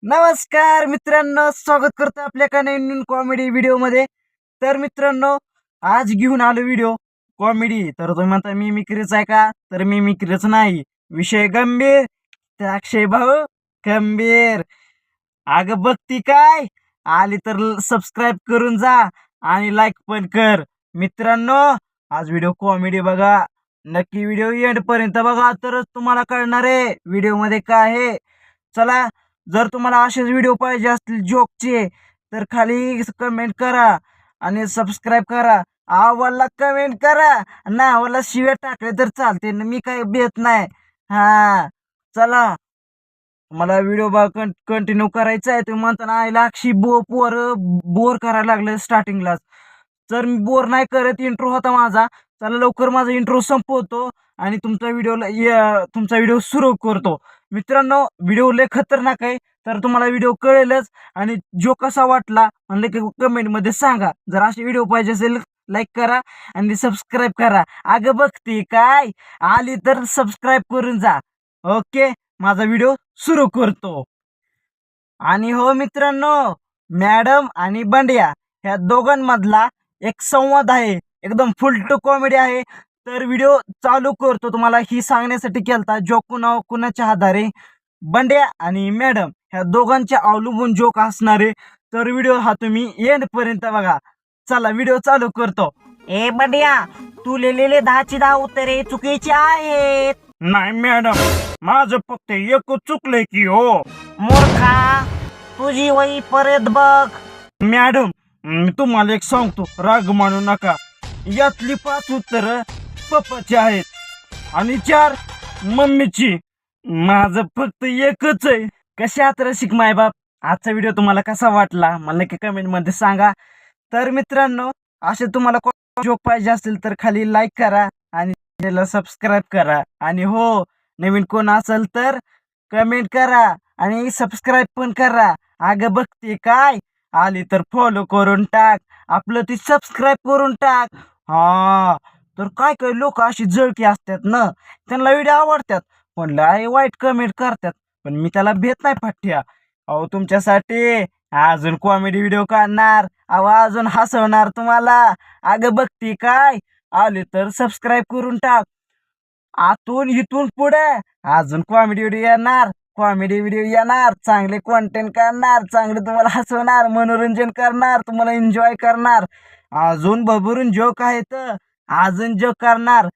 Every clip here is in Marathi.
नमस्कार मित्रांनो, स्वागत करतो आपल्या एका नवीन कॉमेडी व्हिडिओ मध्ये. तर मित्रांनो, आज घेऊन आलो व्हिडिओ कॉमेडी. तर तुम्ही म्हणता मी मिक्रीच आहे का? तर मी मिक्रीच नाही, विषय गंभीर. तर अक्षय भाऊ गंभीर. अगं बघती काय, आली तर सबस्क्राईब करून जा आणि लाईक पण कर. मित्रांनो, आज व्हिडिओ कॉमेडी बघा, नक्की व्हिडिओ एंड पर्यंत बघा, तरच तुम्हाला कळणार आहे व्हिडिओ मध्ये काय आहे. चला, जर तुम्हाला असेच व्हिडिओ पाहिजे असतील जोकचे, तर खाली कमेंट करा आणि सबस्क्राईब करा. आवडला कमेंट करा, ना आवडला शिव्या टाकले तर चालते, मी काही भेट नाही. हा, चला, मला व्हिडिओ कंटिन्यू करायचा आहे. तुम्ही म्हणता ना आईला अक्षी पोर बोर करायला लागलं स्टार्टिंगलाच. तर मी बोर नाही करत, इंट्रो होता माझा. चला लवकर माझा इंट्रो संपवतो आणि तुमचा व्हिडिओ सुरू करतो. मित्रांनो, व्हिडिओ लय खतरनाक आहे, तर तुम्हाला व्हिडिओ कळेलच. आणि जो कसा वाटला म्हणलं की कमेंटमध्ये सांगा. जर असे व्हिडिओ पाहिजे असेल, लाईक करा आणि सबस्क्राईब करा. अगं बघती काय, आली तर सबस्क्राईब करून जा. ओके, माझा व्हिडिओ सुरू करतो. आणि हो मित्रांनो, मॅडम आणि बंड्या ह्या दोघांमधला एक संवाद आहे, एकदम फुल टू कॉमेडी आहे. तर व्हिडिओ चालू करतो. तुम्हाला ही सांगण्यासाठी केलता, जो कुणाच्या आधारे बंड्या आणि मॅडम ह्या दोघांच्या अवलंबून जोक असणारे. तर व्हिडिओ हा तुम्ही एंड पर्यंत बघा. चला व्हिडिओ चालू करतो. ए बंड्या, तू लिहिलेले 10ची 10 उत्तरे चुकीची आहेत. नाही मॅडम, माझं फक्त एक चुकलंय की हो. मूर्खा, तुझी वही परत बघ. मॅडम, मी तुम्हाला एक सांगतो, राग मानू नका. यातली 5 उत्तर पप्पाची आहेत आणि 4 मम्मीची. माझं फक्त एकच आहे. कशात रसिक मायबाप. आजचा व्हिडिओ तुम्हाला कसा वाटला मला नक्की कमेंट मध्ये सांगा. तर मित्रांनो, असे तुम्हाला जोक पाहिजे असतील तर खाली लाईक करा आणि चॅनलला सबस्क्राईब करा. आणि हो, नवीन कोण असेल तर कमेंट करा आणि सबस्क्राईब पण करा. अगं बघते काय, आली तर फॉलो करून टाक, आपलं ती सबस्क्राईब करून टाक. हा, तर काय काय लोक अशी जळकी असतात ना, त्यांना व्हिडिओ आवडतात पण लय वाईट कमेंट करतात. पण मी त्याला भेट नाही पाठ्या. अहो तुमच्यासाठी अजून कॉमेडी व्हिडिओ काढणार, अहो अजून हसवणार तुम्हाला. अगं बघती काय, आली तर सबस्क्राईब करून टाक. आतून इथून पुढे अजून कॉमेडी व्हिडिओ येणार, चांगले कॉन्टेंट करणार, चांगले तुम्हाला हसवणार, मनोरंजन करणार, तुम्हाला एन्जॉय करणार. अजून भरभरून जोक आहेत, अजून जोक करणार.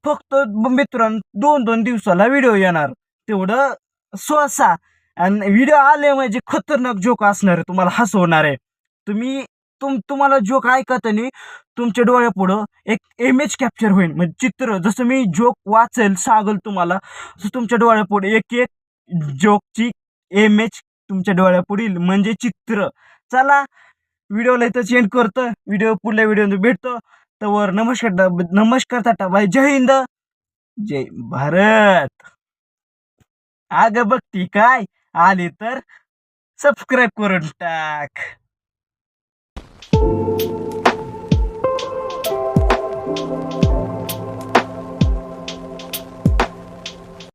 फक्त मित्रांनो, 2-2 दिवसाला व्हिडिओ येणार, तेवढं स्वसा. आणि व्हिडिओ आले म्हणजे खतरनाक जोक असणार आहे, तुम्हाला हसवणार आहे. तुम्हाला जोक ऐकताना तुमच्या डोळ्यापुढं एक इमेज कॅप्चर होईल, म्हणजे चित्र. जसं मी जोक वाचेल सांगल तुम्हाला, तसं तुमच्या डोळ्यापुढे एक एक जोकची इमेज तुमच्या डोळ्यापुढे येईल, म्हणजे चित्र. चला, व्हिडिओला इथं चेंज करतो. पुढल्या व्हिडिओ भेटतो. तर नमस्कार टाटा बाय, जय हिंद, जय भारत. अगं बघती काय, आली तर सबस्क्राईब करून टाक.